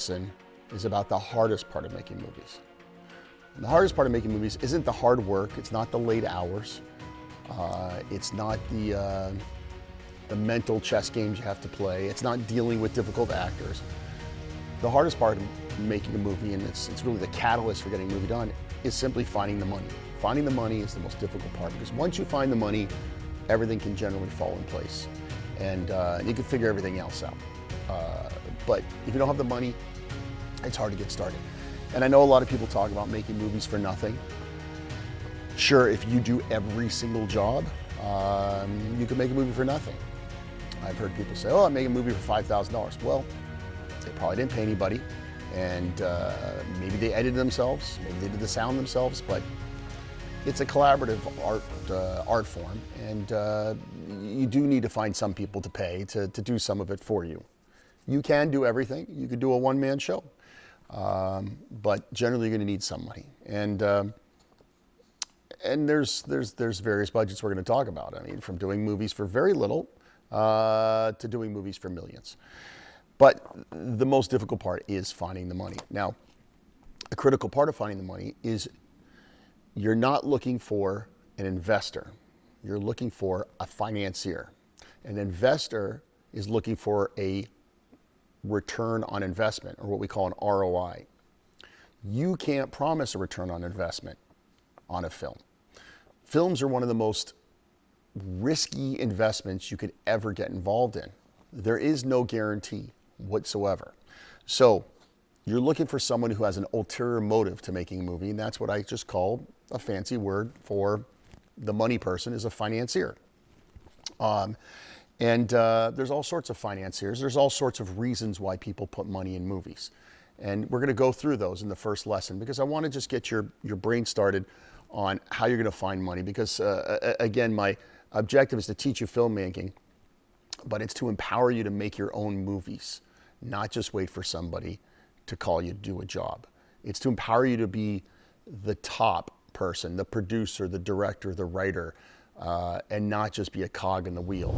lesson is about the hardest part of making movies. And the hardest part of making movies isn't the hard work, it's not the late hours, it's not the mental chess games you have to play, it's not dealing with difficult actors. The hardest part of making a movie, and it's really the catalyst for getting a movie done, is simply finding the money. Finding the money is the most difficult part, because once you find the money, everything can generally fall in place, and you can figure everything else out. But if you don't have the money, it's hard to get started. And I know a lot of people talk about making movies for nothing. Sure, if you do every single job, you can make a movie for nothing. I've heard people say, oh, I'm making a movie for $5,000. Well, they probably didn't pay anybody, and maybe they edited themselves, maybe they did the sound themselves, but it's a collaborative art form, and you do need to find some people to pay to do some of it for you. You can do everything. You could do a one-man show, but generally you're going to need some money. And there's various budgets we're going to talk about. I mean, from doing movies for very little to doing movies for millions. But the most difficult part is finding the money. Now, a critical part of finding the money is you're not looking for an investor. You're looking for a financier. An investor is looking for a return on investment, or what we call an ROI. You can't promise a return on investment on a film. Films are one of the most risky investments you could ever get involved in. There is no guarantee whatsoever. So you're looking for someone who has an ulterior motive to making a movie, and that's what I just called a fancy word for the money person, is a financier. There's all sorts of financiers. There's all sorts of reasons why people put money in movies. And we're going to go through those in the first lesson, because I want to just get your brain started on how you're going to find money. Because again, my objective is to teach you filmmaking, but it's to empower you to make your own movies, not just wait for somebody to call you to do a job. It's to empower you to be the top person, the producer, the director, the writer, and not just be a cog in the wheel.